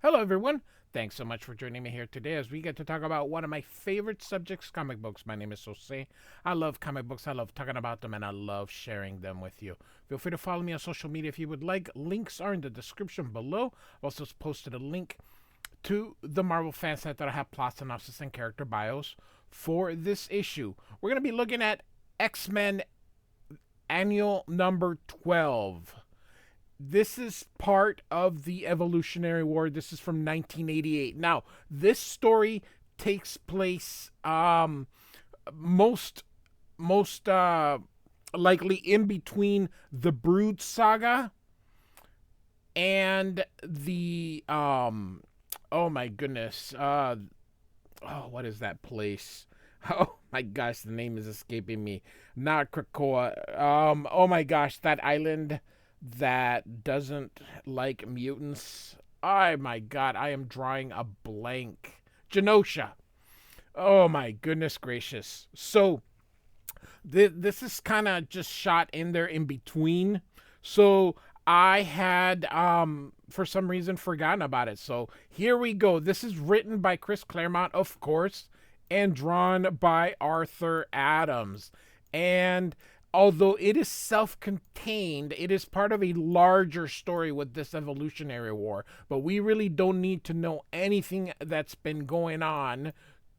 Hello, everyone. Thanks so much for joining me here today as we get to talk about one of my favorite subjects, comic books. My name is Jose. I love comic books. I love talking about them, and I love sharing them with you. Feel free to follow me on social media if you would like. Links are in the description below. I also posted a link to the Marvel fan site that I have plot synopsis and character bios for this issue. We're going to be looking at X-Men Annual number 12. This is part of the Evolutionary War. This is from 1988. Now, this story takes place most likely in between the Brood saga and the oh my goodness. What is that place? Oh my gosh, the name is escaping me. Not Krakoa. Oh my gosh, that island that doesn't like mutants. Oh my god, I am drawing a blank. Genosha. Oh my goodness gracious. So this is kind of just shot in there in between. So I had for some reason forgotten about it. So here we go. This is written by Chris Claremont, of course, and drawn by Arthur Adams. And although it is self-contained, it is part of a larger story with this Evolutionary War. But we really don't need to know anything that's been going on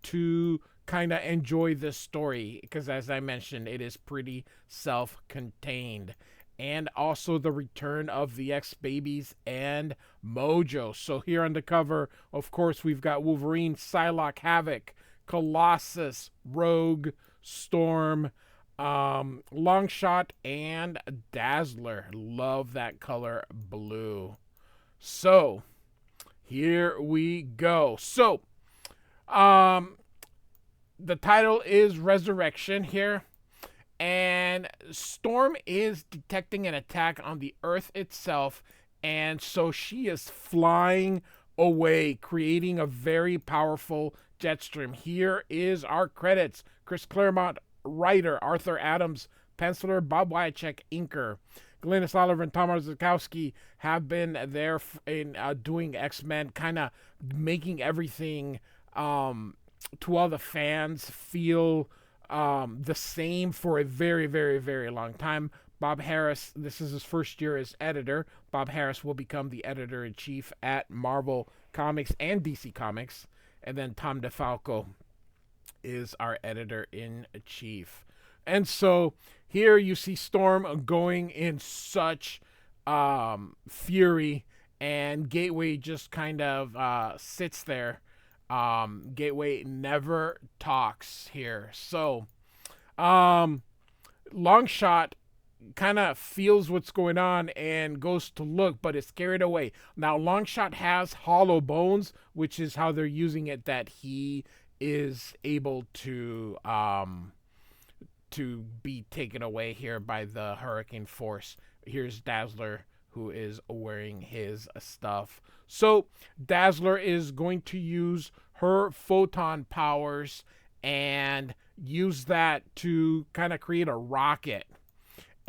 to kind of enjoy this story, because as I mentioned, it is pretty self-contained. And also the return of the X-Babies and Mojo. So here on the cover, of course, we've got Wolverine, Psylocke, Havoc, Colossus, Rogue, Storm, Longshot, and Dazzler. Love that color blue. So here we go. So the title is Resurrection here, and Storm is detecting an attack on the Earth itself, and so she is flying away, creating a very powerful jet stream. Here is our credits. Chris Claremont, writer. Arthur Adams, penciler. Bob Wiacek, inker. Glennis Oliver and Tom Orzechowski have been there in doing X-Men, kind of making everything to all the fans feel the same for a very, very, very long time. Bob Harras, this is his first year as editor. Bob Harras will become the editor-in-chief at Marvel Comics and DC Comics. And then Tom DeFalco is our editor-in-chief. And so here you see Storm going in such fury, and Gateway just kind of sits there. Gateway never talks here. So Longshot kind of feels what's going on and goes to look, but is carried away. Now Longshot has hollow bones, which is how they're using it, that he is able to be taken away here by the hurricane force. Here's Dazzler, who is wearing his stuff. So Dazzler is going to use her photon powers and use that to kind of create a rocket.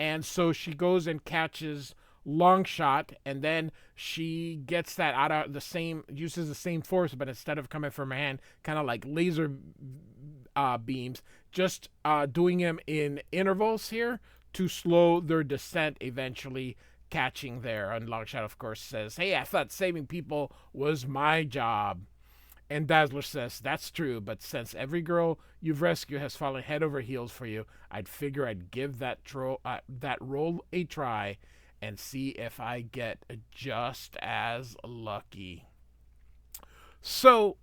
And so she goes and catches Longshot, and then she gets that out of the same, uses the same force, but instead of coming from her hand, kind of like laser beams, just doing them in intervals here to slow their descent, eventually catching there. And Longshot, of course, says, "Hey, I thought saving people was my job." And Dazzler says, "That's true, but since every girl you've rescued has fallen head over heels for you, I'd figure I'd give that role a try and see if I get just as lucky." So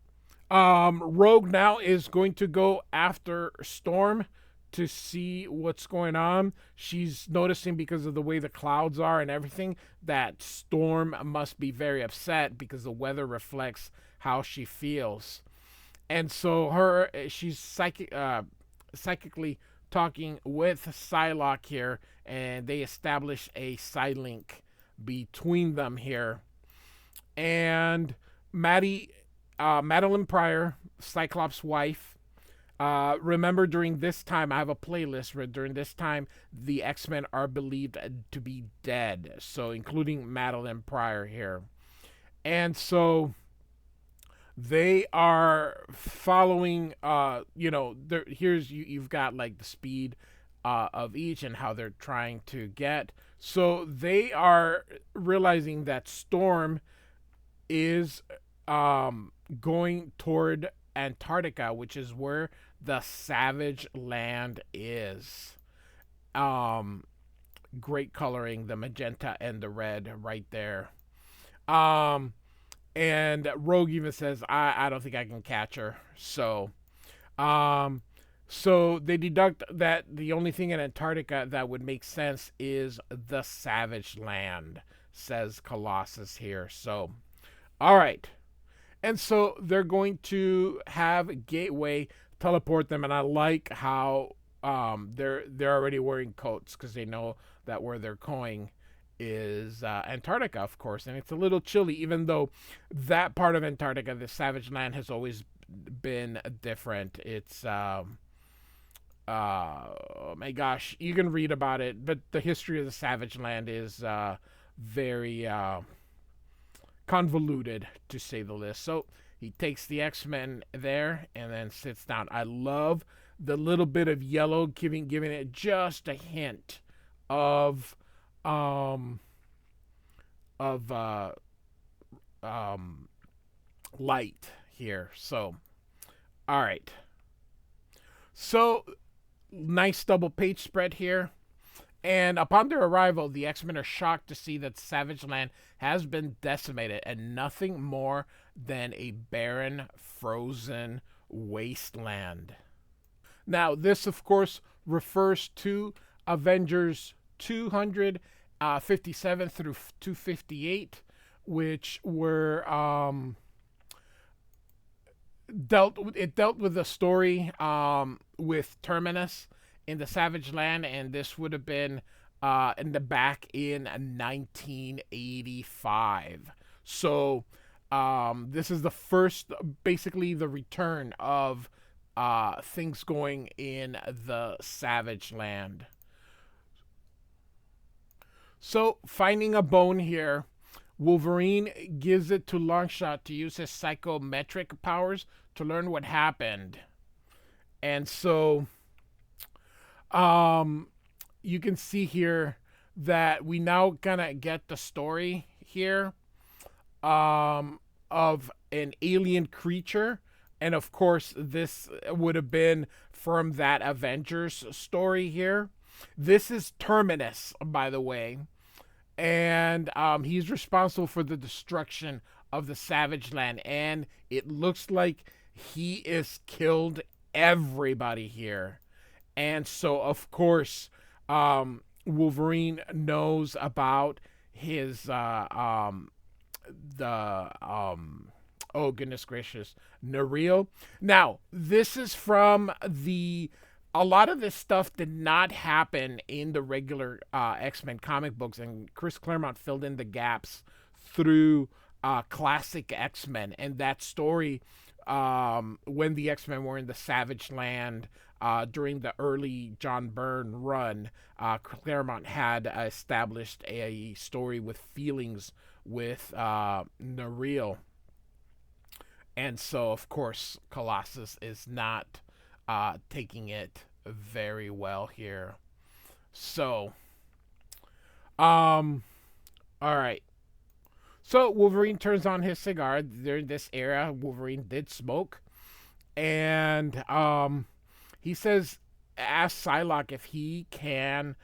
Rogue now is going to go after Storm to see what's going on. She's noticing, because of the way the clouds are and everything, that Storm must be very upset because the weather reflects how she feels. And so she's psychically talking with Psylocke here, and they establish a Psylink between them here. And Madeline Pryor, Cyclops' wife, remember, during this time, I have a playlist where during this time the X-Men are believed to be dead, so including Madeline Pryor here. And so They are following, here's you've got like the speed of each and how they're trying to get. So they are realizing that Storm is going toward Antarctica, which is where the Savage Land is. Um, Great coloring, the magenta and the red right there. Um, and Rogue even says, I don't think I can catch her. Um, so they deduct that the only thing in Antarctica that would make sense is the Savage Land, says Colossus here. So, all right. And so they're going to have Gateway teleport them, and I like how they're already wearing coats because they know that where they're going is Antarctica, of course, and it's a little chilly, even though that part of Antarctica, the Savage Land, has always been different. It's oh my gosh, you can read about it, but the history of the Savage Land is very convoluted, to say the least. So he takes the X-Men there and then sits down. I love the little bit of yellow, giving it just a hint of um of light here. So all right. So nice double page spread here. And upon their arrival, the X-Men are shocked to see that Savage Land has been decimated and nothing more than a barren, frozen wasteland. Now, this, of course, refers to Avengers 257 through 258, which were dealt with a story with Terminus in the Savage Land, and this would have been in the back in 1985. So this is the first, basically the return of things going in the Savage Land. So finding a bone here, Wolverine gives it to Longshot to use his psychometric powers to learn what happened. And so you can see here that we now gonna get the story here of an alien creature, and of course this would have been from that Avengers story here. This is Terminus, by the way, and he's responsible for the destruction of the Savage Land, and it looks like he is killed everybody here. And so, of course, Wolverine knows about his oh goodness gracious, Nereal. Now, this is from a lot of this stuff did not happen in the regular X-Men comic books, and Chris Claremont filled in the gaps through classic X-Men, and that story when the X-Men were in the Savage Land during the early John Byrne run, Claremont had established a story with feelings with Nereal. And so, of course, Colossus is not taking it very well here. So, all right. So Wolverine turns on his cigar. During this era, Wolverine did smoke, and he says, ask Psylocke if he can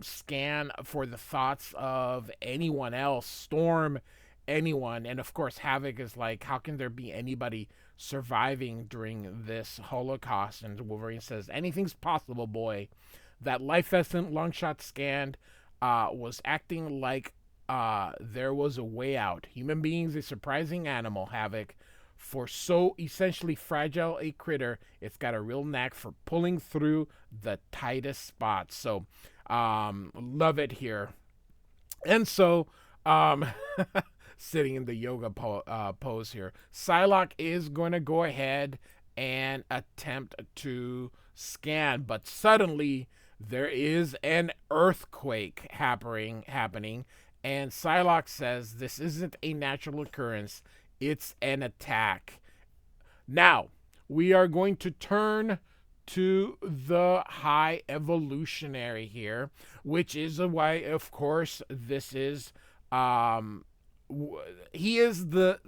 scan for the thoughts of anyone else, Storm, anyone. And of course, Havoc is like, how can there be anybody surviving during this Holocaust? And Wolverine says, anything's possible, boy. That life essence Longshot scanned was acting like there was a way out. Human beings, a surprising animal, Havoc. For so essentially fragile a critter, it's got a real knack for pulling through the tightest spots. So, love it here. And so, sitting in the yoga pose here, Psylocke is going to go ahead and attempt to scan, but suddenly there is an earthquake happening, and Psylocke says this isn't a natural occurrence. it's an attack. Now, we are going to turn to the High Evolutionary here, which is why, of course, this is he is the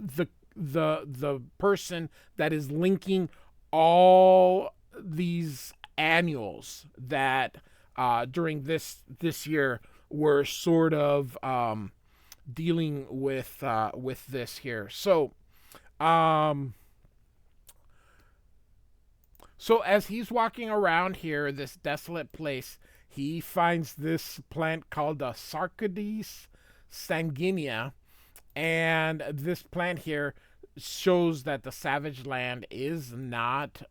person that is linking all these annuals that during this year were sort of dealing with this here. Um, so as he's walking around here, this desolate place, he finds this plant called the Sarcodes sanguinea, and this plant here shows that the savage land is not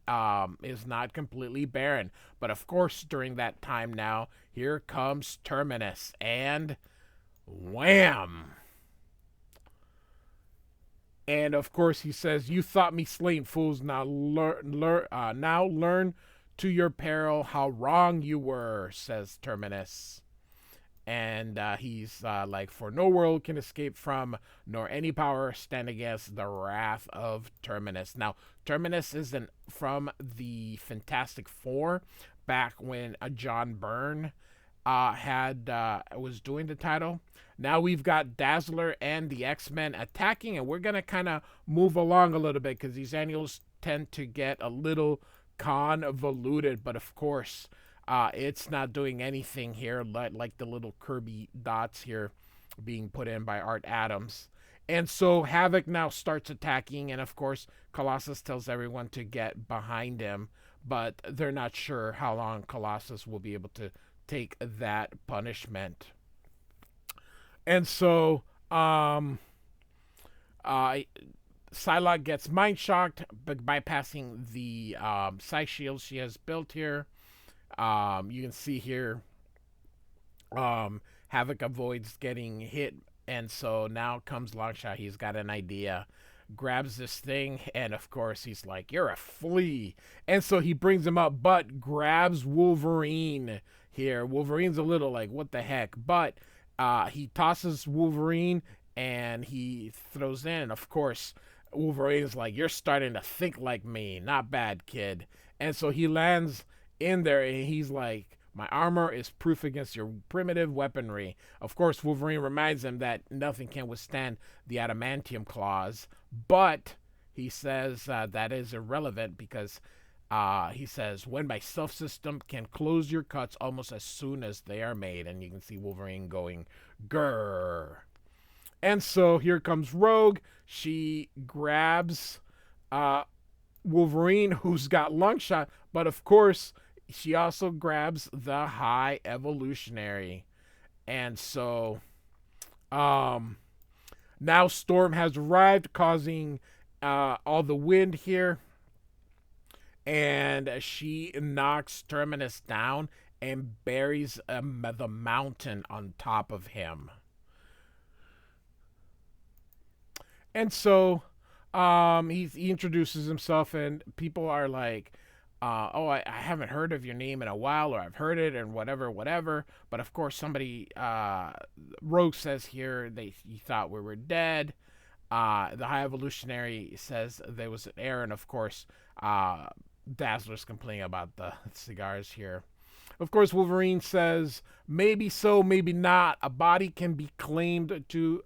completely barren. But of course, during that time now, here comes Terminus, and wham! And of course, he says, "You thought me slain, fools. Now learn to your peril how wrong you were," says Terminus. And he's like, "For no world can escape from, nor any power stand against the wrath of Terminus." Now, Terminus isn't from the Fantastic Four back when John Byrne was doing the title. Now we've got Dazzler and the X-Men attacking, and we're going to kind of move along a little bit because these annuals tend to get a little convoluted. But of course, it's not doing anything here like the little Kirby dots here being put in by Art Adams. And so Havoc now starts attacking, and of course, Colossus tells everyone to get behind him, but they're not sure how long Colossus will be able to take that punishment. And so Psylocke gets mind shocked, but bypassing the psi shield she has built here. You can see here Havoc avoids getting hit, and so now comes Longshot. He's got an idea, grabs this thing, and of course he's like, "You're a flea," and so he brings him up, but grabs Wolverine here. Wolverine's a little like, what the heck, but he tosses Wolverine and he throws in, and of course Wolverine's like, "You're starting to think like me. Not bad, kid." And so he lands in there, and he's like, "My armor is proof against your primitive weaponry." Of course, Wolverine reminds him that nothing can withstand the adamantium claws, but he says that is irrelevant because he says, "When my self system can close your cuts almost as soon as they are made." And you can see Wolverine going, "Grrr." And so here comes Rogue. She grabs Wolverine, who's got Longshot, but of course, she also grabs the High Evolutionary. And so now Storm has arrived, causing all the wind here. And she knocks Terminus down and buries the mountain on top of him. And so he introduces himself, and people are like, "Oh, I haven't heard of your name in a while," or "I've heard it," and whatever. But of course, somebody, Rogue says here, he thought we were dead. The High Evolutionary says there was an error, and of course, Dazzler's complaining about the cigars here. Of course, Wolverine says, "Maybe so, maybe not. A body can be claimed to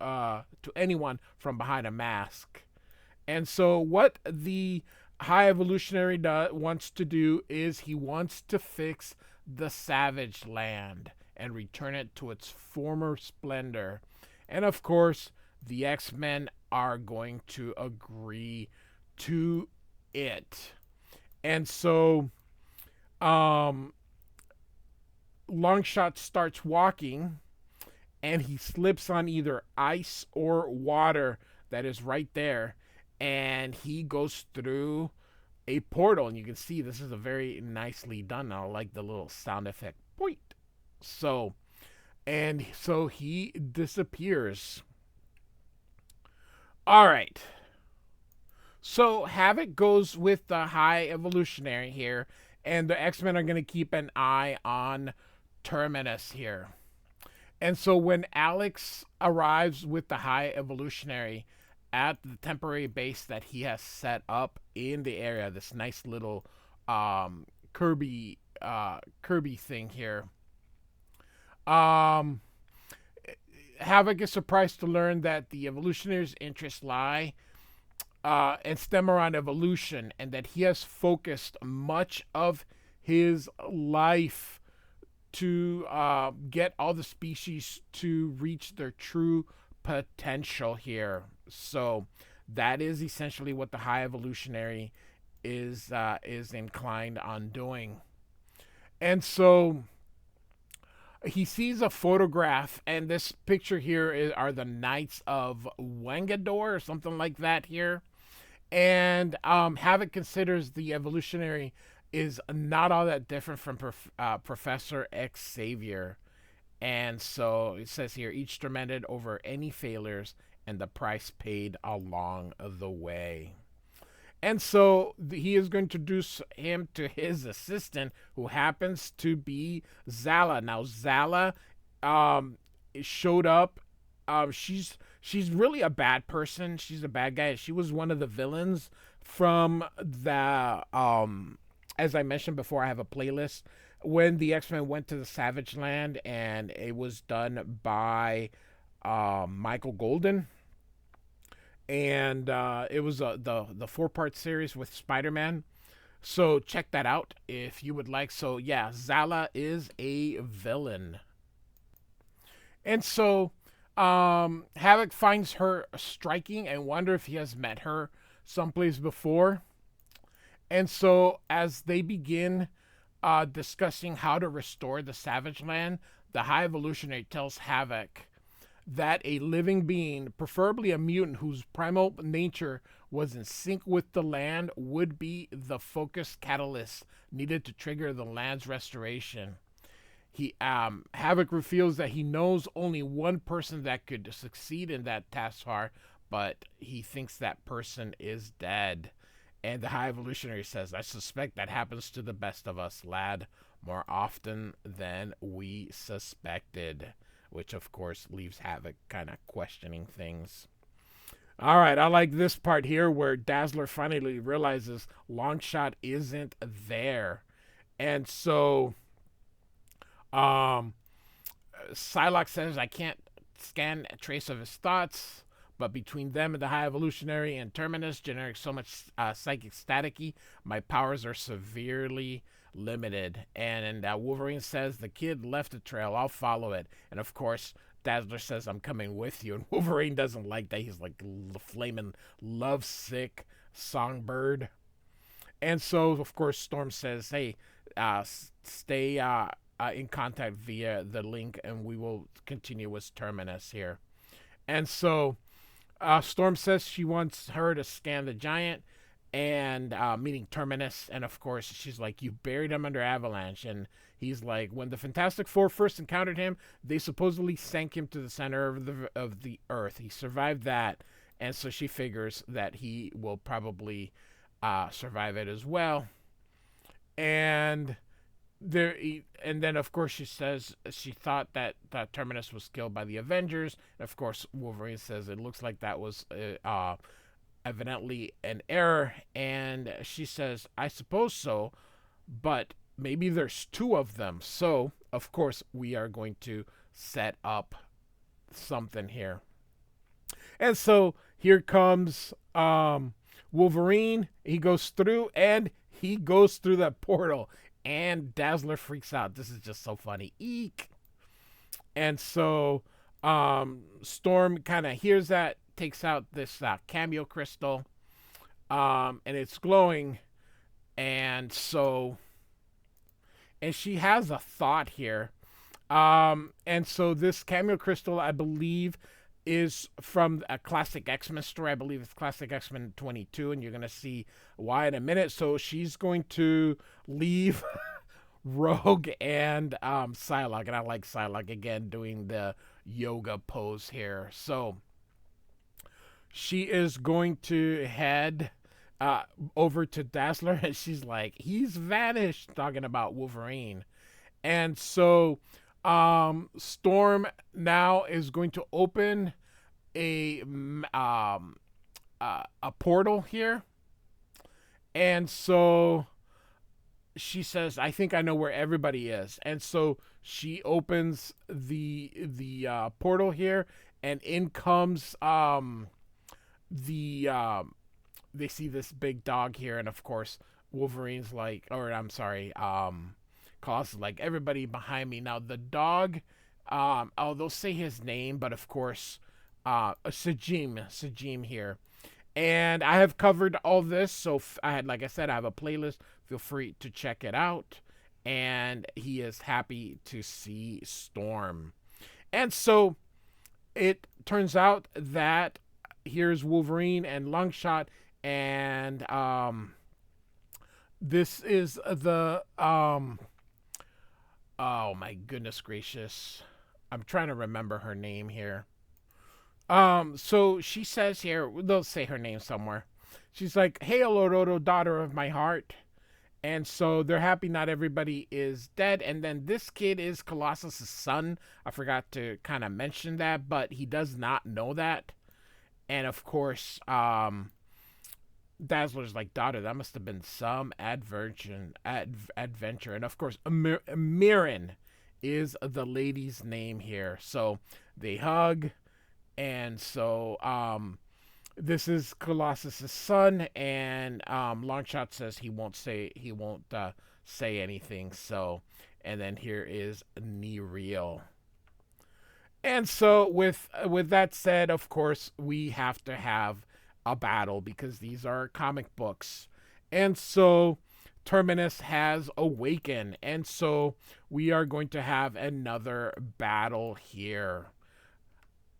anyone from behind a mask." And so what the High Evolutionary wants to do is he wants to fix the Savage Land and return it to its former splendor. And of course, the X-Men are going to agree to it. And so Longshot starts walking, and he slips on either ice or water that is right there, and he goes through a portal. And you can see this is a very nicely done. I like the little sound effect. Point. So he disappears. All right. So Havoc goes with the High Evolutionary here, and the X-Men are going to keep an eye on Terminus here. And so when Alex arrives with the High Evolutionary, at the temporary base that he has set up in the area. This nice little Kirby thing here. Um, Havoc is surprised to learn that the evolutionary's interests lie and stem around evolution, and that he has focused much of his life to get all the species to reach their true potential here. So that is essentially what the High Evolutionary is inclined on doing. And so he sees a photograph, and this picture here are the Knights of Wangador or something like that here. And Havoc considers the evolutionary is not all that different from Professor Xavier. And so it says here, each tormented over any failures and the price paid along the way. And so he is going to introduce him to his assistant, who happens to be Zala. Now Zala showed up. She's really a bad person. She's a bad guy. She was one of the villains from the as I mentioned before, I have a playlist when the X-Men went to the Savage Land, and it was done by Michael Golden. And it was the 4-part series with Spider-Man. So check that out if you would like. So yeah, Zala is a villain. And so Havoc finds her striking and wonder if he has met her someplace before. And so as they begin discussing how to restore the Savage Land, the High Evolutionary tells Havoc that a living being, preferably a mutant whose primal nature was in sync with the land, would be the focused catalyst needed to trigger the land's restoration. Havoc reveals that he knows only one person that could succeed in that task, but he thinks that person is dead. And the High Evolutionary says, I suspect that happens to the best of us, lad, more often than we suspected. Which, of course, leaves Havoc kind of questioning things. All right, I like this part here where Dazzler finally realizes Longshot isn't there. And so Psylocke says, I can't scan a trace of his thoughts, but between them and the High Evolutionary and Terminus, generic so much psychic staticky, my powers are severely limited. And Wolverine says, the kid left a trail, I'll follow it. And of course, Dazzler says, I'm coming with you. And Wolverine doesn't like that. He's like flaming lovesick songbird. And so, of course, Storm says, hey, stay in contact via the link, and we will continue with Terminus here. And so Storm says she wants her to scan the giant, and meeting Terminus, and of course she's like, you buried him under Avalanche. And he's like, when the Fantastic Four first encountered him, they supposedly sank him to the center of the earth. He survived that, and so she figures that he will probably survive it as well. And then of course she says she thought that Terminus was killed by the Avengers. And of course Wolverine says it looks like that was evidently an error, and she says, I suppose so, but maybe there's two of them. So of course we are going to set up something here. And so here comes Wolverine. He goes through that portal, and Dazzler freaks out. This is just so funny. Eek. And so Storm kind of hears that, takes out this cameo crystal, and it's glowing. And so, and she has a thought here. And so this cameo crystal, I believe, is from a classic X-Men story. I believe it's classic X-Men 22, and you're going to see why in a minute. So she's going to leave Rogue and Psylocke, and I like Psylocke again doing the yoga pose here. So she is going to head over to Dazzler, and she's like, he's vanished, talking about Wolverine. And so Storm now is going to open a a portal here, and so she says, "I think I know where everybody is," and so she opens the portal here, and in comes the they see this big dog here, and of course Wolverine's like, or I'm sorry, Colossus like, everybody behind me. Now the dog, oh, they'll say his name, but of course, Sajim here. And I have covered all this, so I had, like I said, I have a playlist. Feel free to check it out. And he is happy to see Storm. And so it turns out that here's Wolverine and Longshot, and this is the oh my goodness gracious, I'm trying to remember her name here. So she says here, they'll say her name somewhere. She's like, "Hail, Orodo, daughter of my heart." And so they're happy not everybody is dead. And then this kid is Colossus's son. I forgot to kind of mention that, but he does not know that. And of course, Dazzler's like, "Daughter, that must have been some adventure." And of course, Mirren is the lady's name here. So they hug. And so this is Colossus's son, and Longshot says he won't say anything. So, and then here is Nereal. And so with that said, of course, we have to have a battle because these are comic books. And so Terminus has awakened, and so we are going to have another battle here.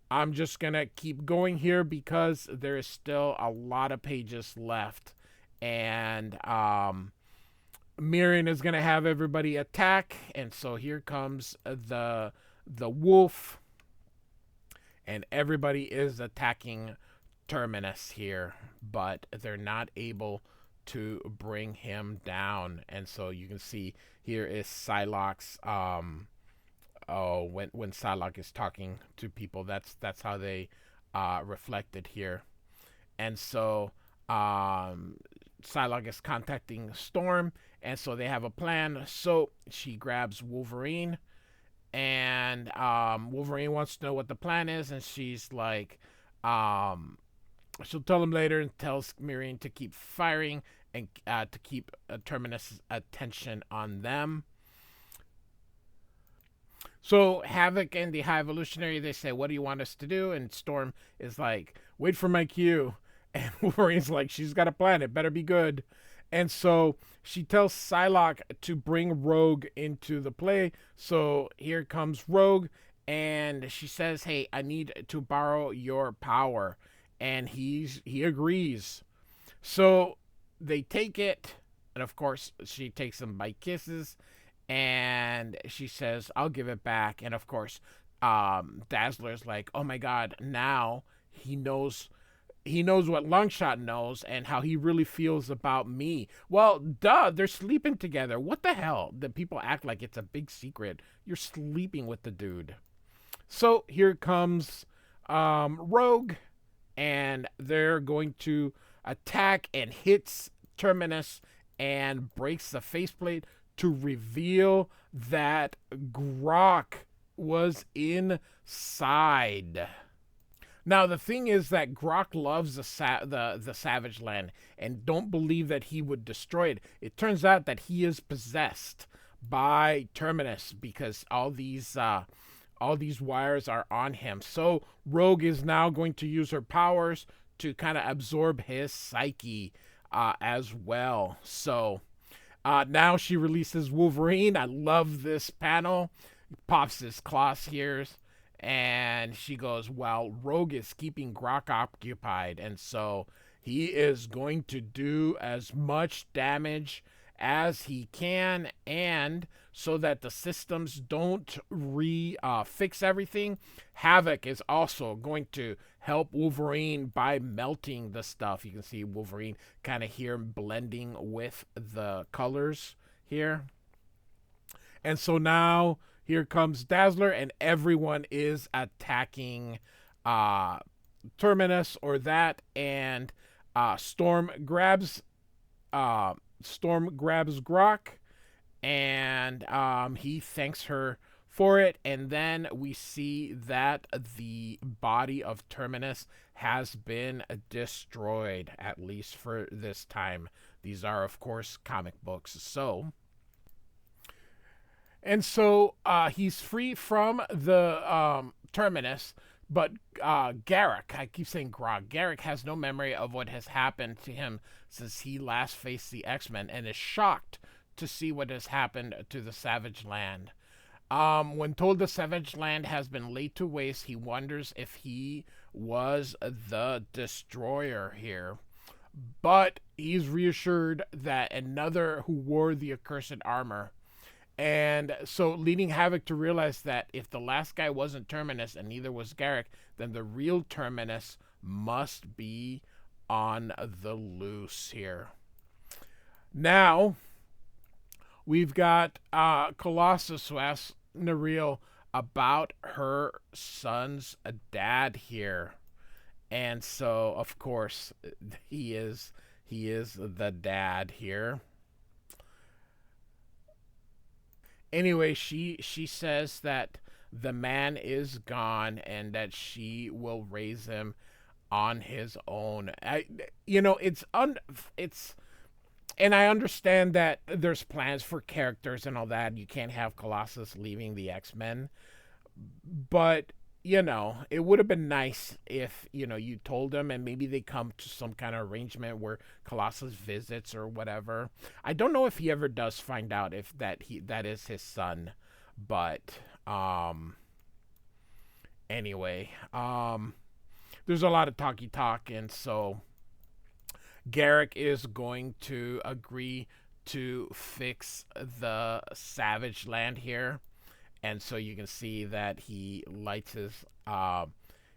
I'm just going to keep going here because there is still a lot of pages left. And Miriam is going to have everybody attack. And so here comes the wolf. And everybody is attacking Terminus here. But they're not able to bring him down. And so you can see here is Psylocke's when Psylocke is talking to people, that's how they reflected here. And so Psylocke is contacting Storm, and so they have a plan. So she grabs Wolverine, and Wolverine wants to know what the plan is, and she's like, she'll tell him later, and tells Miriam to keep firing and to keep Terminus' attention on them. So Havoc and the High Evolutionary, they say, "What do you want us to do?" And Storm is like, "Wait for my cue." And Wolverine's like, "She's got a plan. It better be good." And so she tells Psylocke to bring Rogue into the play. So here comes Rogue, and she says, "Hey, I need to borrow your power." And he agrees. So they take it, and of course she takes him by kisses. And she says, "I'll give it back." And of course, Dazzler's like, "Oh my God, now he knows what Longshot knows and how he really feels about me." Well, duh, they're sleeping together. What the hell? The people act like it's a big secret. You're sleeping with the dude. So here comes Rogue, and they're going to attack, and hits Terminus and breaks the faceplate to reveal that Garrok was inside. Now the thing is that Garrok loves the Savage Land and don't believe that he would destroy it. It turns out that he is possessed by Terminus because all these wires are on him. So Rogue is now going to use her powers to kind of absorb his psyche as well. So now she releases Wolverine. I love this panel. He pops his claws here, and she goes, "Well, Rogue is keeping Garrok occupied, and so he is going to do as much damage as he can, and so that the systems don't fix everything, Havoc is also going to help Wolverine by melting the stuff." You can see Wolverine kind of here blending with the colors here. And so now here comes Dazzler, and everyone is attacking Terminus or that, and Storm grabs Grok, and he thanks her for it. And then we see that the body of Terminus has been destroyed, at least for this time. These are, of course, comic books. So he's free from the Terminus, but Garrok, I keep saying Grog, Garrok has no memory of what has happened to him since he last faced the X-Men, and is shocked to see what has happened to the Savage Land. When told the Savage Land has been laid to waste, he wonders if he was the destroyer here. But he's reassured that another who wore the accursed armor. And so leading Havoc to realize that if the last guy wasn't Terminus and neither was Garrok, then the real Terminus must be on the loose here. Now, we've got Colossus who asks Nareel about her son's dad here. And so, of course, he is the dad here. Anyway, she says that the man is gone and that she will raise him on his own. It's and I understand that there's plans for characters and all that. You can't have Colossus leaving the X-Men, but it would have been nice if, you told them and maybe they come to some kind of arrangement where Colossus visits or whatever. I don't know if he ever does find out if that is his son, but anyway, there's a lot of talky talk, and so Garrok is going to agree to fix the Savage Land here. And so you can see that he lights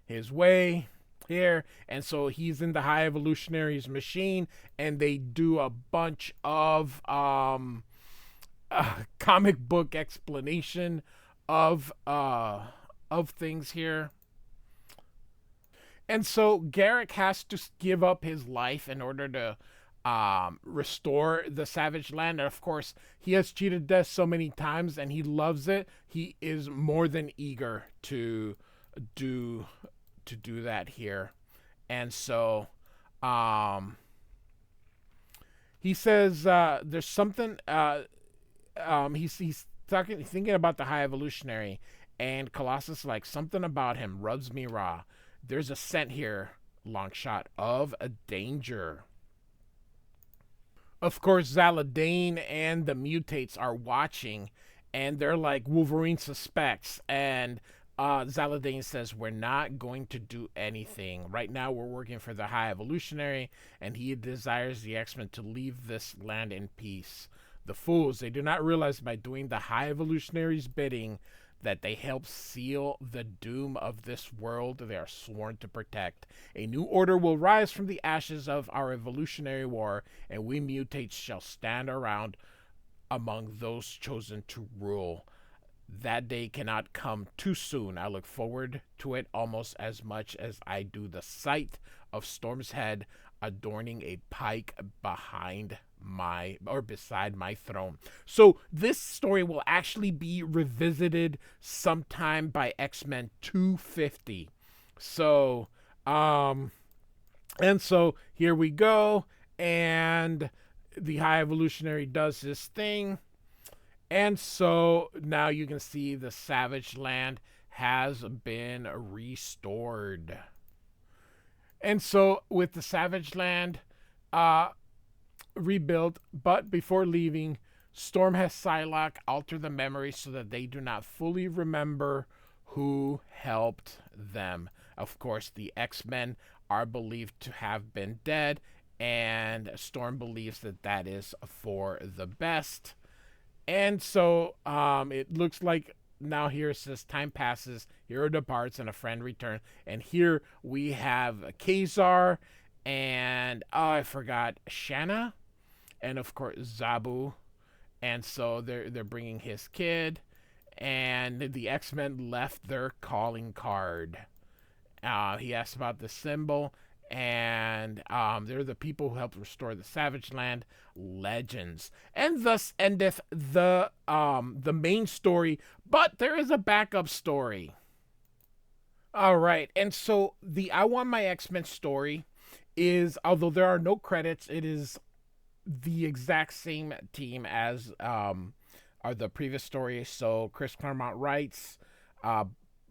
his way here. And so he's in the High Evolutionary's machine, and they do a bunch of comic book explanation of things here. And so Garrok has to give up his life in order to restore the Savage Land. And of course, he has cheated death so many times and he loves it. He is more than eager to do that here. And so he says there's something he's thinking about the High Evolutionary, and Colossus, like, something about him rubs me raw. There's a scent here, long shot, of a danger. Of course, Zaladane and the mutates are watching, and they're like, Wolverine suspects. And Zaladane says, we're not going to do anything. Right now, we're working for the High Evolutionary, and he desires the X-Men to leave this land in peace. The fools, they do not realize by doing the High Evolutionary's bidding that they help seal the doom of this world they are sworn to protect. A new order will rise from the ashes of our evolutionary war, and we mutates shall stand around among those chosen to rule. That day cannot come too soon. I look forward to it almost as much as I do the sight of Storm's head adorning a pike beside my throne. So this story will actually be revisited sometime by X-Men 250. So and so here we go, and the High Evolutionary does this thing, and so now you can see the Savage Land has been restored. And so with the Savage Land rebuilt, but before leaving, Storm has Psylocke alter the memory so that they do not fully remember who helped them. Of course, the X-Men are believed to have been dead, and Storm believes that that is for the best. And so it looks like now here it says time passes, hero departs, and a friend returns. And here we have Kazar and I forgot Shanna, and of course Zabu. And so they're bringing his kid, and the X-Men left their calling card. He asks about the symbol, and they're the people who helped restore the Savage Land legends. And thus endeth the main story, but there is a backup story. All right, and so the I Want My X-Men story is, although there are no credits, it is the exact same team as are the previous stories. So Chris Claremont writes, uh,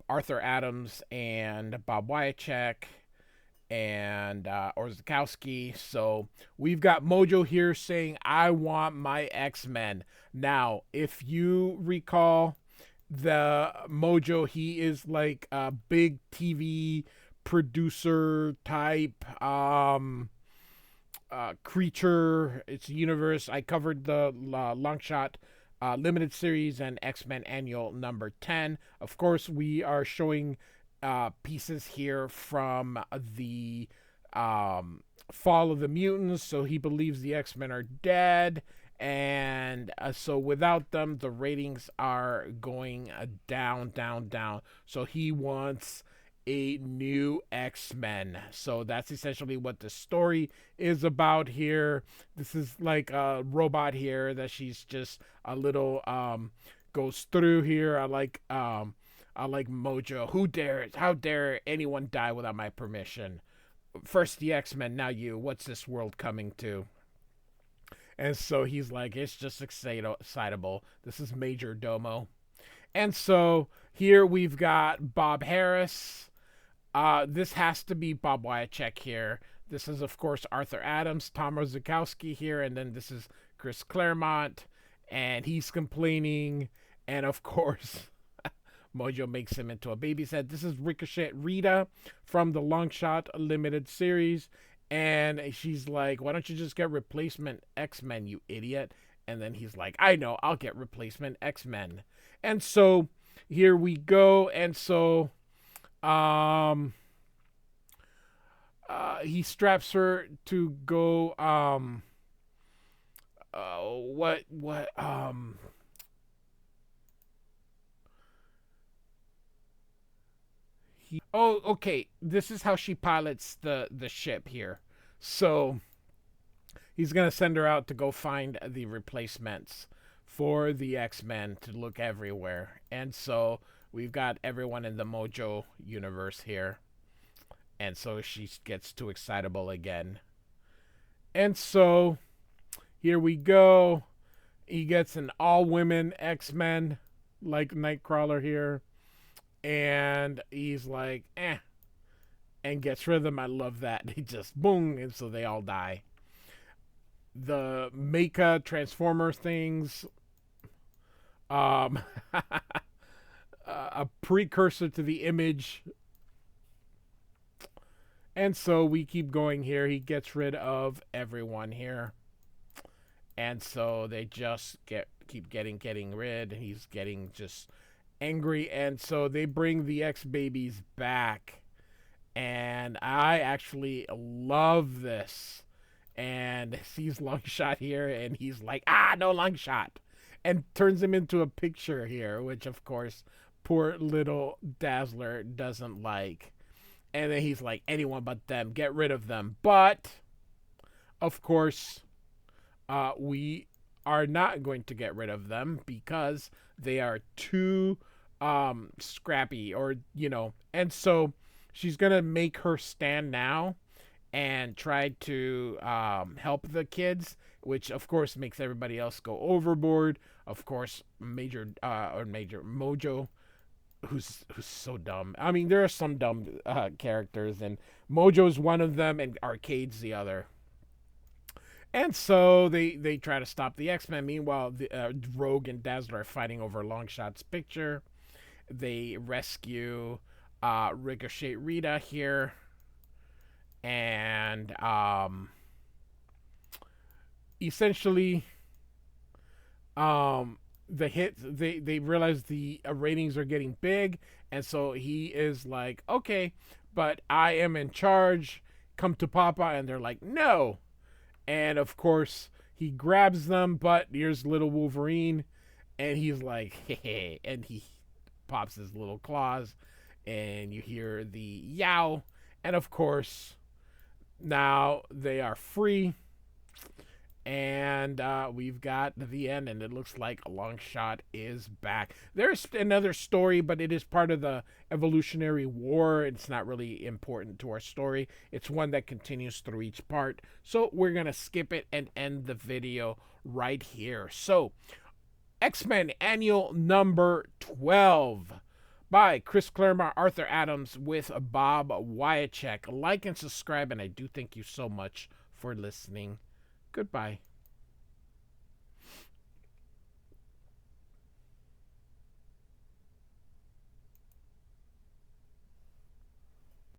Arthur Adams and Bob Wiacek and Orzakowski. So we've got Mojo here saying, "I want my X-Men." Now, if you recall, the Mojo, he is like a big TV producer type creature. It's a universe. I covered the long shot limited series and X-Men annual number 10. Of course, we are showing pieces here from the fall of the mutants. So he believes the X-Men are dead. And so without them, the ratings are going down, down, down. So he wants a new X-Men. So that's essentially what the story is about here. This is like a robot here that she's just a little goes through here. I like Mojo. How dare anyone die without my permission? First the X-Men, now you. What's this world coming to? And so he's like, it's just excitable. This is Major Domo. And so here we've got Bob Harris. This has to be Bob Wiacek here. This is, of course, Arthur Adams, Tom Orzakowski here, and then this is Chris Claremont, and he's complaining, and of course, Mojo makes him into a baby's head. This is Ricochet Rita from the Long Shot Limited Series, and she's like, why don't you just get replacement X-Men, you idiot? And then he's like, I know, I'll get replacement X-Men. And so here we go, and so he straps her to go okay, this is how she pilots the ship here. So he's gonna send her out to go find the replacements for the X-Men to look everywhere. And so we've got everyone in the Mojo universe here. And so she gets too excitable again. And so here we go. He gets an all-women X-Men, like Nightcrawler here. And he's like, and gets rid of them. I love that. He just, boom, and so they all die. The Mecha Transformer things, a precursor to the Image. And so we keep going here. He gets rid of everyone here. And so they just keep getting rid. He's getting just angry. And so they bring the X-Babies back. And I actually love this. And sees Longshot here. And he's like, no Longshot. And turns him into a picture here. Which, of course, poor little Dazzler doesn't like. And then he's like, anyone but them, get rid of them. But, of course, we are not going to get rid of them because they are too scrappy, or, And so she's going to make her stand now and try to help the kids, which, of course, makes everybody else go overboard. Of course, Major Mojo, who's so dumb. I mean, there are some dumb characters, and Mojo's one of them, and Arcade's the other. And so they try to stop the X-Men. Meanwhile, the Rogue and Dazzler are fighting over Longshot's picture. They rescue Ricochet Rita here, and essentially, they realize the ratings are getting big, and so he is like, okay, but I am in charge, come to Papa. And they're like, no. And of course he grabs them, but here's little Wolverine, and he's like, hey, and he pops his little claws and you hear the yow. And of course, now they are free. And we've got the end, and it looks like Longshot is back. There's another story, but it is part of the Evolutionary War. It's not really important to our story. It's one that continues through each part. So we're going to skip it and end the video right here. So, X-Men Annual number 12 by Chris Claremont, Arthur Adams, with Bob Wiacek. Like and subscribe, and I do thank you so much for listening. Goodbye.